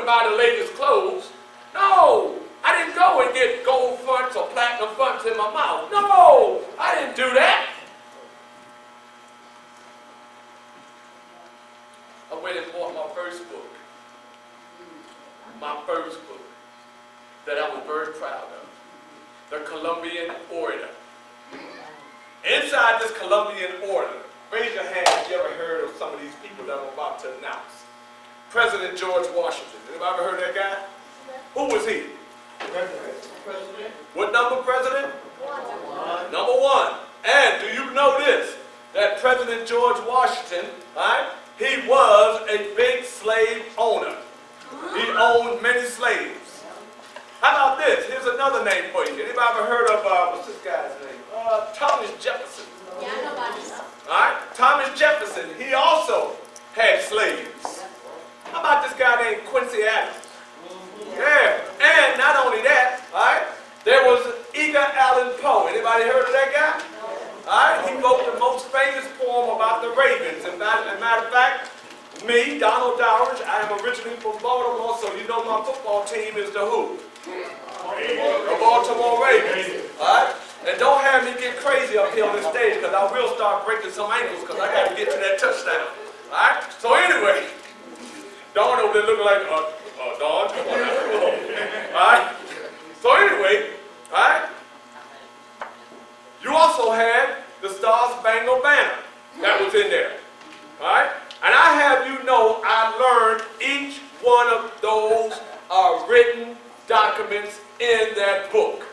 buy the latest clothes. No, I didn't go and get gold fronts or platinum fronts in my mouth. No, I didn't do that. I went and bought my first book. My first book that I was very proud of. The Columbian Orator. Inside this Columbian Orator, raise your hand if you ever heard of some of these people that I'm about to announce. President George Washington. Anybody ever heard of that guy? Who was he? President. What number president? 1. Number 1. And do you know this? That President George Washington, right? He was a big slave owner. He owned many slaves. How about this? Here's another name for you. Anybody ever heard of, what's this guy's name? Thomas Jefferson. Yeah, I know about this. All right? Thomas Jefferson, he also had slaves. How about this guy named Quincy Adams? Yeah. And not only that, all right, there was Edgar Allan Poe. Anybody heard of that guy? All right? He wrote the most famous poem about the Ravens. And matter of fact, me, Donald Dowridge, I am originally from Baltimore, so you know my football team is the who? The Baltimore Ravens. All right? And don't have me get crazy up here on this stage, because I will start breaking some ankles, because I got to get to that touchdown. All right? So anyway, Dawn over there looking like, Dawn, come on now, come on. All right? So anyway, all right? You also had the Star-Spangled Banner that was in there. All right? And I have you know, I learned each one of those written documents in that book.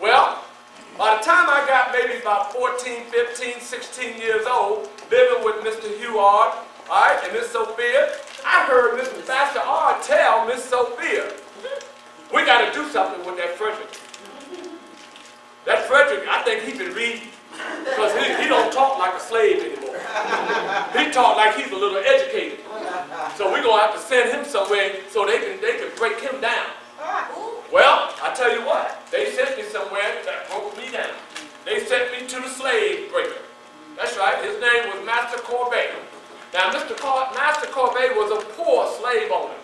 Well, by the time I got maybe about 14, 15, 16 years old, living with Mr. Huard, all right, and Miss Sophia, I heard Mr. Pastor R tell Miss Sophia, we got to do something with that Frederick. That Frederick, I think he been reading, because he don't talk like a slave anymore. He talk like he's a little educated. So we're going to have to send him somewhere so they can break him down. Well, I tell you what, they sent me somewhere that broke me down. They sent me to the slave breaker. That's right, his name was Master Corbet. Now, Master Corbet was a poor slave owner,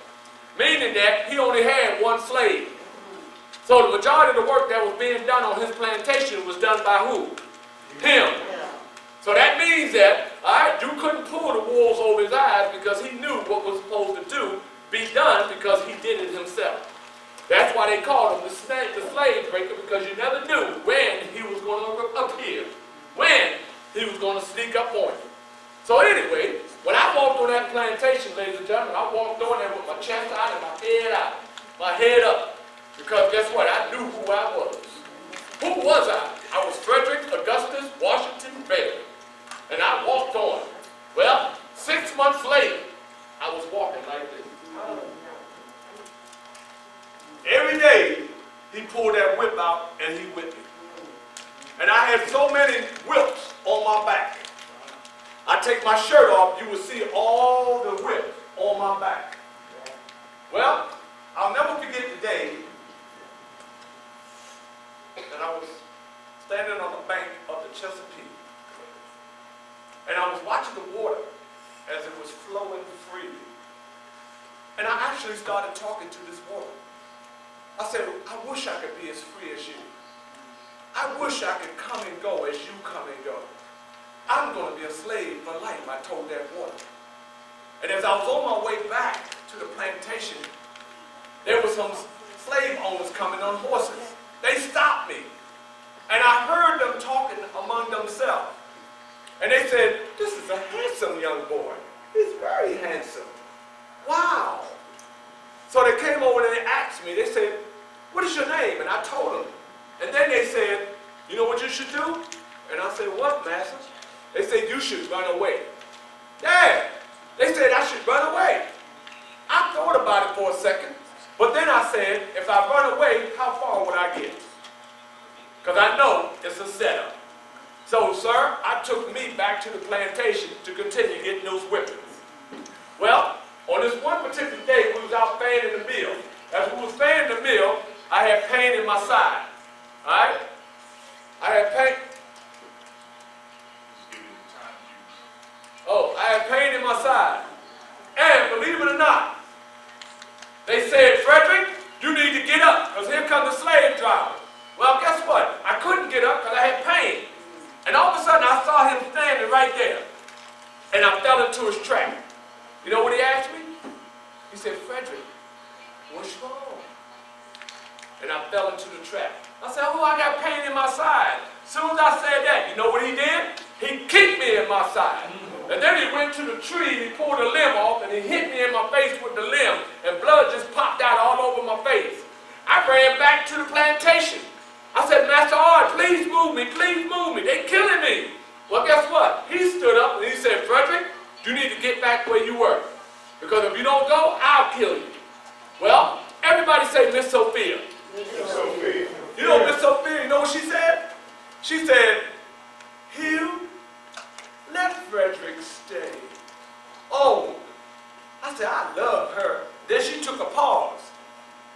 meaning that he only had one slave. So the majority of the work that was being done on his plantation was done by who? Him. So that means that, all right, you couldn't pull the wolves over his eyes because he knew what was supposed to be done because he did it himself. That's why they called him the slave breaker, because you never knew when he was going to appear, when he was going to sneak up on you. So anyway, when I walked on that plantation, ladies and gentlemen, I walked on there with my chest out and my head up. Because guess what? I knew who I was. Who was I? I was Frederick Augustus Washington Bailey. And I walked on. Well, 6 months later, I was walking like this. Every day, he pulled that whip out and he whipped me. And I had so many whips on my back. I take my shirt off, you will see all the whips on my back. Well, I'll never forget the day that I was standing on the bank of the Chesapeake. And I was watching the water as it was flowing freely. And I actually started talking to this water. I said, I wish I could be as free as you. I wish I could come and go as you come and go. I'm going to be a slave for life, I told that water. And as I was on my way back to the plantation, there were some slave owners coming on horses. They stopped me. And I heard them talking among themselves. And they said, this is a handsome young boy. He's very handsome. Wow. So they came over and they asked me, they said, what is your name? And I told them. And then they said, you know what you should do? And I said, what, master? They said, you should run away. Yeah. They said I should run away. I thought about it for a second. But then I said, if I run away, how far would I get? Because I know it's a setup. So, sir, I took me back to the plantation to continue getting those whippings. Well, on this one particular day, we was out fanning the mill. As we was fanning the mill, I had pain in my side. All right? I had pain. I had pain in my side. And believe it or not, They said, Frederick, you need to get up because here comes the slave driver. Well, guess what? I couldn't get up because I had pain. And all of a sudden, I saw him standing right there. And I fell into his trap. You know what he asked me? He said, Frederick, what's wrong? And I fell into the trap. I said, oh, I got pain in my side. As soon as I said that, you know what he did? He kicked me in my side. And then he went to the tree, he pulled a limb off, and he hit me in my face with the limb, and blood just popped out all over my face. I ran back to the plantation. I said, Master Ard, please move me, they're killing me. Well, guess what? He stood up and he said, Frederick, you need to get back where you were. Because if you don't go, I'll kill you. Well, everybody say Miss Sophia. Miss Sophia. You know Miss Sophia, you know what she said? She said, Hugh, let Frederick stay. Oh, I said, I love her. Then she took a pause.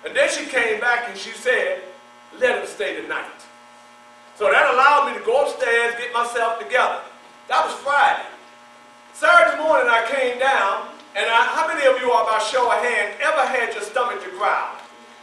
And then she came back and she said, let him stay tonight. So that allowed me to go upstairs, get myself together. That was Friday. Saturday morning I came down, and how many of you are, by show of hand, ever had your stomach to growl?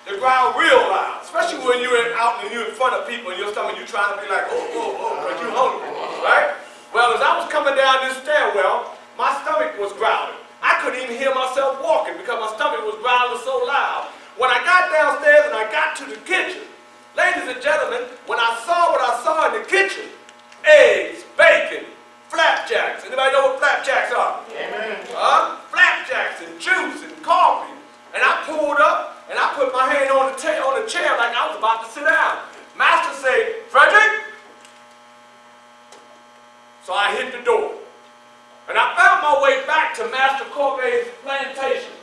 To growl real loud, especially when you're out and you're in front of people and your stomach, you're trying to be like, but you're hungry, right? Well, as I was coming down this stairwell, my stomach was growling. I couldn't even hear myself walking because my stomach was growling so loud. When I got downstairs and I got to the kitchen, ladies and gentlemen, when I saw what I saw in the kitchen, eggs, bacon, flapjacks. Anybody know what flapjacks are? Amen. Flapjacks and juice and coffee. And I pulled up and I put my hand on the chair like I was about to sit down. Master said, Frederick. So I hit the door. And I found my way back to Master Corvey's plantation.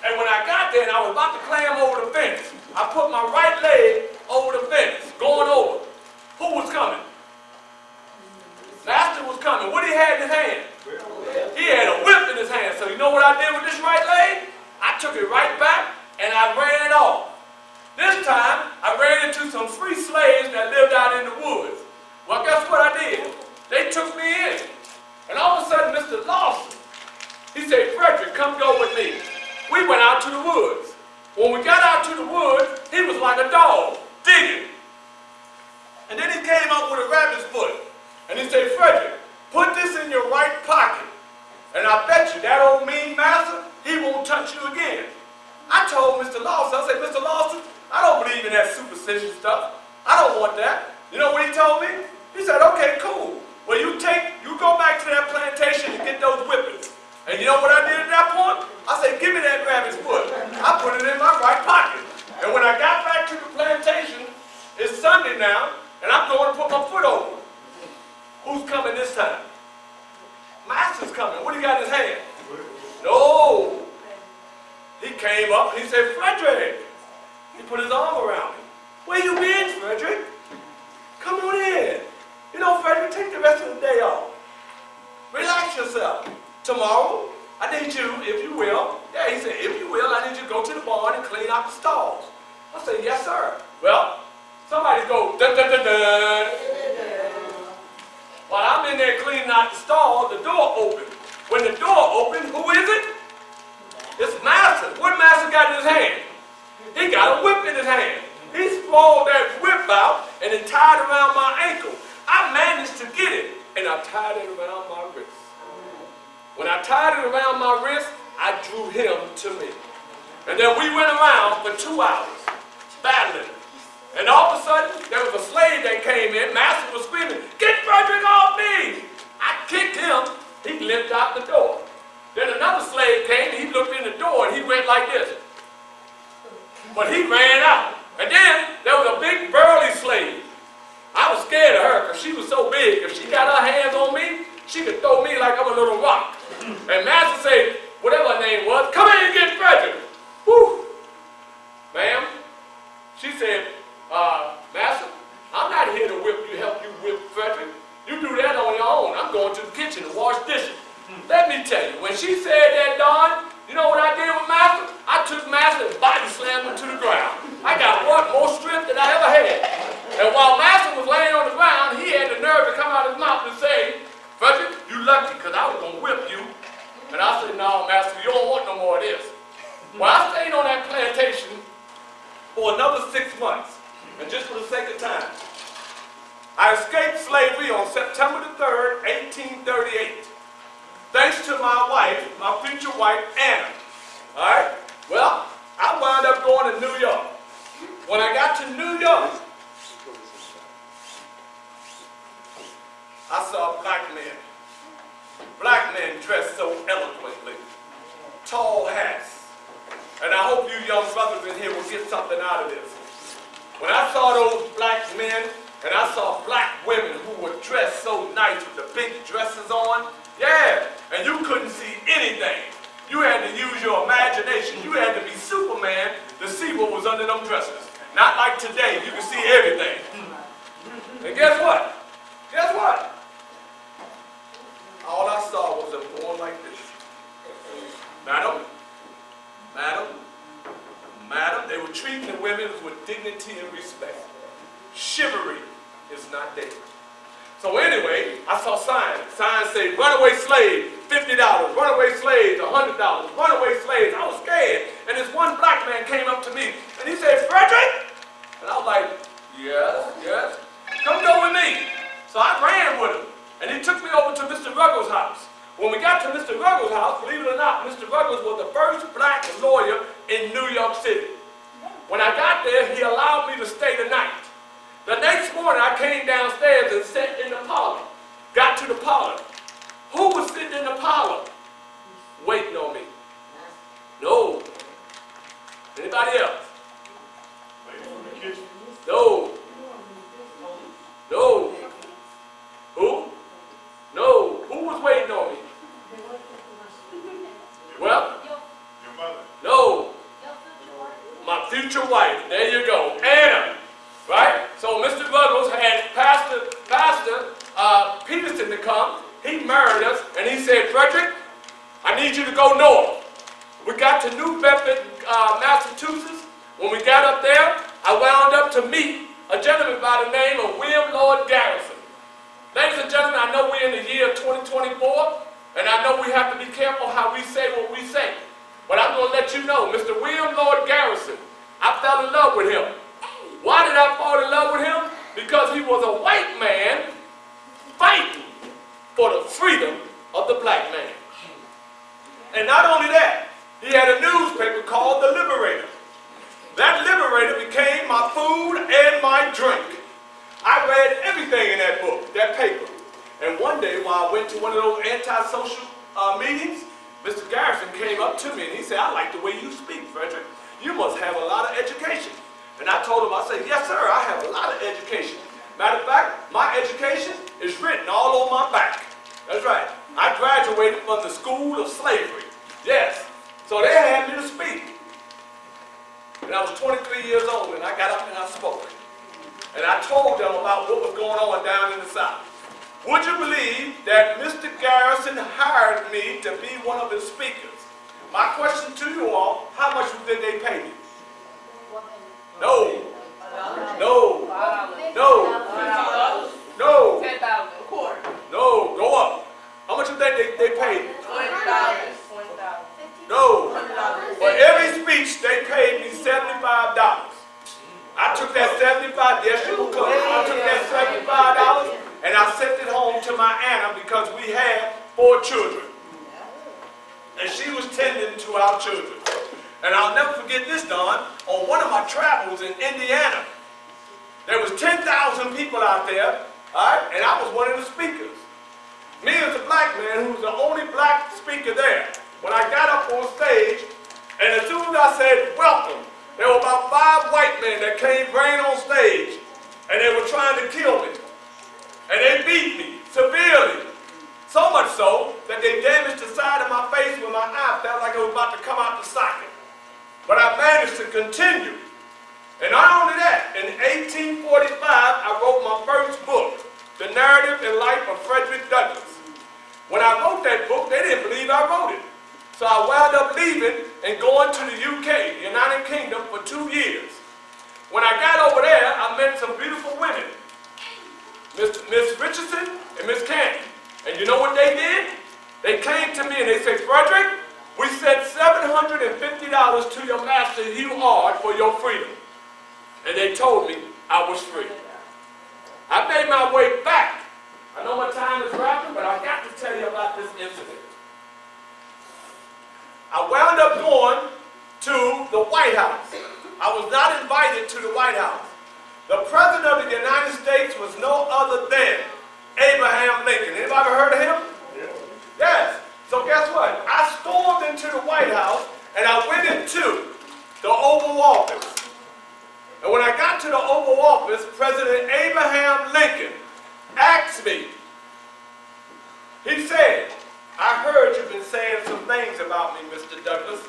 And when I got there and I was about to climb over the fence, I put my right leg over the fence, going over. Who was coming? Master was coming. What he had in his hand? He had a whip in his hand. So you know what I did with this right leg? I took it right back and I ran off. This time, I ran into some free slaves that lived out in the woods. Well, guess what I did? They took me in. And all of a sudden, Mr. Lawson, he said, Frederick, come go with me. We went out to the woods. When we got out to the woods, he was like a dog, digging. And then he came up with a rabbit's foot. And he said, Frederick, put this in your right pocket. And I bet you that old mean master, he won't touch you again. I told Mr. Lawson, I said, Mr. Lawson, I don't believe in that superstitious stuff. I don't want that. You know what he told me? He said, okay, cool. Well, you go back to that plantation and get those whippings. And you know what I did at that point? I said, give me that rabbit's foot. I put it in my right pocket. And when I got back to the plantation, it's Sunday now, and I'm going to put my foot over. Who's coming this time? Master's coming. What do you got in his hand? No. He came up and he said, Frederick. He put his arm around me. Where you been, Frederick? Come on in. You know, Frederick, take the rest of the day off. Relax yourself. Tomorrow, I need you, if you will. Yeah, he said, if you will, I need you to go to the barn and clean out the stalls. I said, yes, sir. Well, somebody go, dun, dun, dun, dun. While I'm in there cleaning out the stall, the door opened. When the door opened, who is it? It's Master. What Master got in his hand? He got a whip in his hand. He swallowed that whip out and it tied around my ankle. I managed to get it and I tied it around my wrist. When I tied it around my wrist, I drew him to me. And then we went around for 2 hours, battling. And all of a sudden, there was a slave that came in. Master was screaming, get Frederick off me! I kicked him. He limped out the door. Then another slave came, and he looked in the door, and he went like this. But he ran out. And then there was a big burly slave. I was scared of her because she was so big. If she got her hands on me, she could throw me like I'm a little rock. And Master said, whatever her name was, come here and get Frederick. Whew. Ma'am, she said, Master, I'm not here to help you whip Frederick. You do that on your own. I'm going to the kitchen to wash dishes. Let me tell you, when she said that, Don, you know what I did with Master? I took Master and body slammed him to the ground. I got more strength than I ever had. And while Master was laying on the ground, he had the nerve to come out of his mouth and say, Frederick, you lucky, because I was going to whip you. And I said, no, Master, you don't want no more of this. Well, I stayed on that plantation for another 6 months. And just for the sake of time, I escaped slavery on September the 3rd, 1838. Thanks to my wife, my future wife, Anna. All right? Well, I wound up going to New York. When I got to New York, I saw black men. Black men dressed so eloquently. Tall hats. And I hope you young brothers in here will get something out of this. When I saw those black men, and I saw black women who were dressed so nice with the big dresses on, yeah, and you couldn't see anything. You had to use your imagination. You had to be Superman to see what was under them dresses. Not like today, you can see everything. And guess what? Guess what? All I saw was them going like this. Madam, madam, madam, they were treating the women with dignity and respect. Chivalry is not there. So anyway, I saw signs. Signs say, runaway slave, $50, runaway slaves, $100, runaway slaves. I was scared. And this one black man came up to me and he said, Frederick? And I was like, yes, yes. Come go with me. So I ran with him. And he took me over to Mr. Ruggles' house. When we got to Mr. Ruggles' house, believe it or not, Mr. Ruggles was the first black lawyer in New York City. When I got there, he allowed me to stay the night. The next morning, I came downstairs and sat in the parlor. Got to the parlor. Who was sitting in the parlor? Waiting on me. No. Anybody else? Waiting on the kitchen. No. No. Who? No. Who was waiting on me? Well? Your mother. No. My future wife. There you go. Anna. Right? So Mr. Ruggles had Pastor Peterson to come. He married us, and he said, Frederick, I need you to go north. We got to New Bedford, Massachusetts. When we got up there, I wound up to meet a gentleman by the name of William Lord Garrison. Ladies and gentlemen, I know we're in the year 2024, and I know we have to be careful how we say what we say. But I'm going to let you know, Mr. William Lord Garrison, I fell in love with him. Why did I fall in love with him? Because he was a white man fighting for the freedom of the black man. And not only that, he had a newspaper called The Liberator. That Liberator became my food and my drink. I read everything in that book, that paper. And one day while I went to one of those antisocial meetings, Mr. Garrison came up to me and he said, I like the way you speak, Frederick. You must have a lot of education. And I told him, I said, yes, sir, I have a lot of education. Matter of fact, my education is written all on my back. That's right. I graduated from the school of slavery. Yes. So they had me to speak. And I was 23 years old, and I got up and I spoke. And I told them about what was going on down in the South. Would you believe that Mr. Garrison hired me to be one of his speakers? My question to you all, how much did they pay me? No. No. No. No. 10,000 a quarter. No. Go up. How much did they paid me? $20. No. For every speech, they paid me $75. I took that $75, yes you could. I took that $75 and I sent it home to my Anna because we had 4 children. And she was tending to our children. And I'll never forget this, Don. On one of my travels in Indiana, there was 10,000 people out there, all right, and I was one of the speakers. Me as a black man who was the only black speaker there. When I got up on stage, and as soon as I said, welcome, there were about 5 white men that came running on stage, and they were trying to kill me. And they beat me severely. So much so that they damaged the side of my face where my eye felt like it was about to come out the socket. But I managed to continue. And not only that, in 1845, I wrote my first book, The Narrative and Life of Frederick Douglass. When I wrote that book, they didn't believe I wrote it. So I wound up leaving and going to the UK, the United Kingdom, for 2 years. When I got over there, I met some beautiful women, Miss Richardson and Miss Candy. And you know what they did? They came to me and they said, Frederick, We sent $750 to your master Hugh Ard for your freedom. And they told me I was free. I made my way back. I know my time is wrapping, but I got to tell you about this incident. I wound up going to the White House. I was not invited to the White House. The President of the United States was no other than Abraham Lincoln. Anybody heard of him? Yes. So guess what? I stormed into the White House and I went into the Oval Office. And when I got to the Oval Office, President Abraham Lincoln asked me, he said, I heard you've been saying some things about me, Mr. Douglas.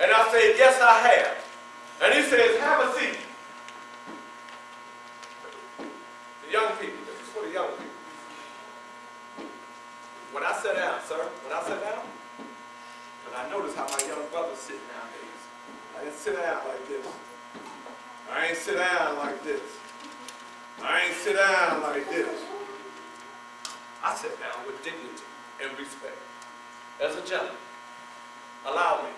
And I said, yes, I have. And he says, have a seat. The young people, this is for the young people. When I sat down, sir, when I sat down, and I noticed how my young brothers sit nowadays. I didn't sit down like this. I ain't sit down like this. I ain't sit down like this. I sat down with dignity and respect. As a gentleman, allow me.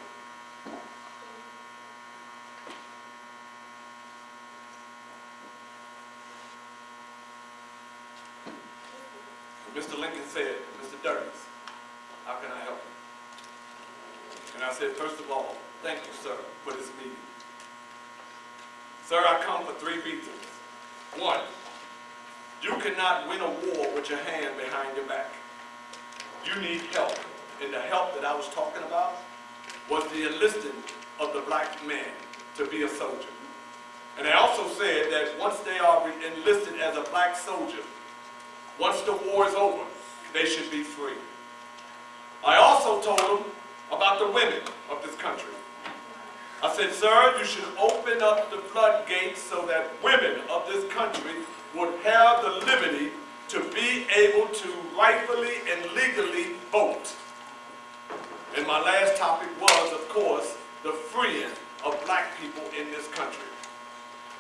Mr. Lincoln said, Mr. Douglas, how can I help you? And I said, first of all, thank you, sir, for this meeting. Sir, I come for 3 reasons. 1, you cannot win a war with your hand behind your back. You need help. And the help that I was talking about was the enlisting of the black man to be a soldier. And I also said that once they are enlisted as a black soldier, once the war is over, they should be free. I also told them about the women of this country. I said, sir, you should open up the floodgates so that women of this country would have the liberty to be able to rightfully and legally vote. And my last topic was, of course, the freeing of black people in this country.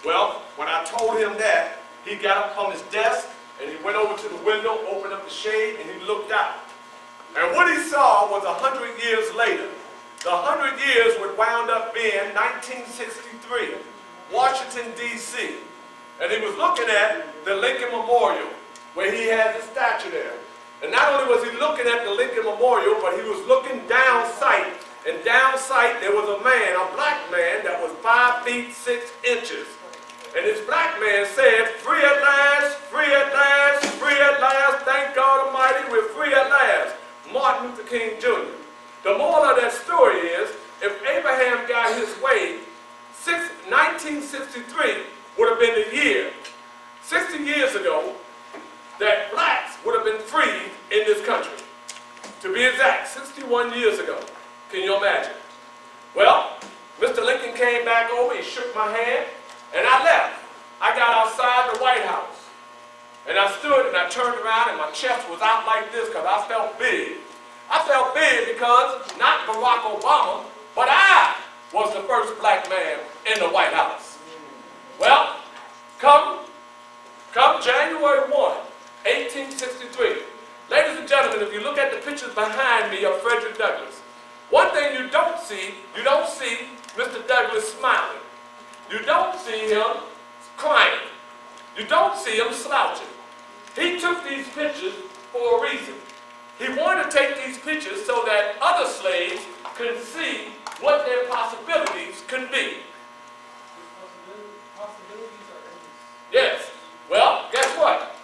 Well, when I told him that, he got up from his desk and he went over to the window, opened up the shade, and he looked out. And what he saw was 100 years later. The 100 years would wound up being 1963, Washington, D.C. And he was looking at the Lincoln Memorial, where he has a statue there. And not only was he looking at the Lincoln Memorial, but he was looking down sight. And down sight there was a man, a black man, that was 5 feet 6 inches. And this black man said, free at last, free at last, free at last, thank God Almighty, we're free at last. Martin Luther King Jr. The moral of that story is, if Abraham got his way, 1963 would have been the year, 60 years ago, that blacks would have been freed in this country. To be exact, 61 years ago. Can you imagine? Well, Mr. Lincoln came back over, he shook my hand, and I left. I got outside the White House. And I stood and I turned around and my chest was out like this because I felt big. I felt big because not Barack Obama, but I was the first black man in the White House. Well, come January 1, 1863. Ladies and gentlemen, if you look at the pictures behind me of Frederick Douglass, one thing you don't see Mr. Douglass smiling. You don't see him crying. You don't see him slouching. He took these pictures for a reason. He wanted to take these pictures so that other slaves could see what their possibilities could be. Yes. Well, guess what?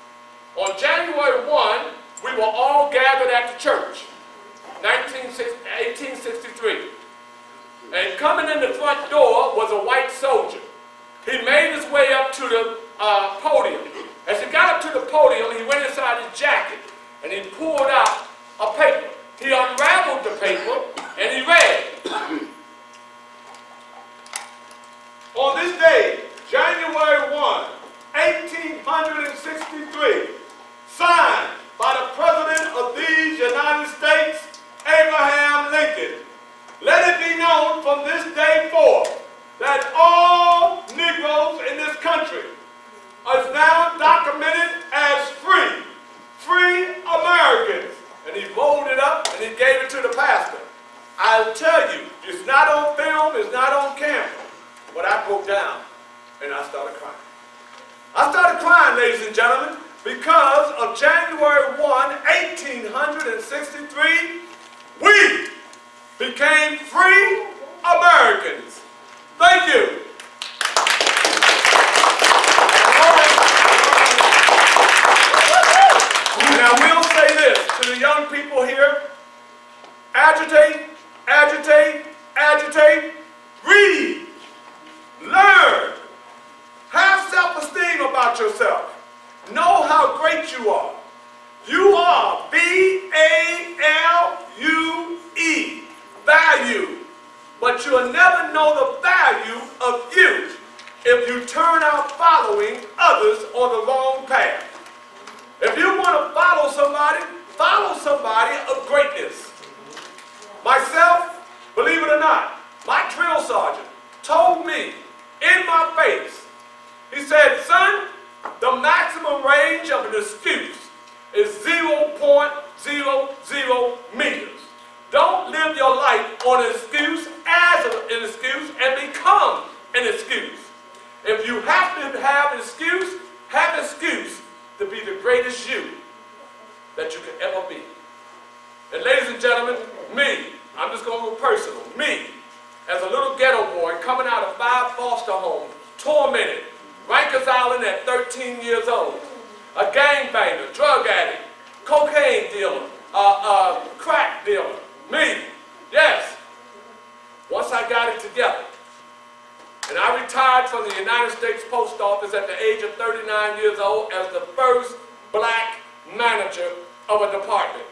On January 1, we were all gathered at the church, 1863. And coming in the front door was a white soldier. He made his way up to the podium. As he got up to the podium, he went inside his jacket and he pulled out a paper. He unraveled the paper and he read, on this day, January 1, 1863, signed by the President of these United States, Abraham Lincoln. Let it be known from this day forth that all Negroes in this country are now documented as free Americans. And he rolled it up and he gave it to the pastor. I film, it's not on camera, but I broke down and I started crying. I started crying, ladies and gentlemen, because of January 1, 1863, we became free Americans. Thank you. And I will say this to the young people here: agitate, agitate, agitate, read, learn, have self-esteem about yourself. Know how great you are. You are V-A-L-U-E, value. But you'll never know the value of you if you turn out following others on the wrong path. If you want to follow somebody of greatness. Myself, believe it or not, my drill sergeant told me in my face, he said, son, the maximum range of an excuse is 0.00 meters. Don't live your life on an excuse as an excuse and become an excuse. If you have to have an excuse to be the greatest you that you could ever be. And ladies and gentlemen, me, I'm just going to go personal. Me, as a little ghetto boy coming out of 5 foster homes, tormented, Rikers Island at 13 years old, a gangbanger, drug addict, cocaine dealer, crack dealer. Me, yes. Once I got it together, and I retired from the United States Post Office at the age of 39 years old as the first black manager of a department.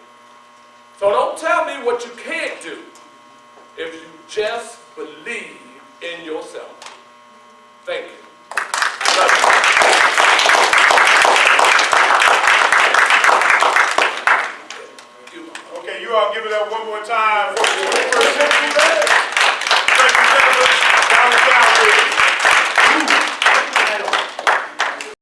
So don't tell me what you can't do if you just believe in yourself. Thank you. I love you. Okay, you all give it up one more time for the 21st century.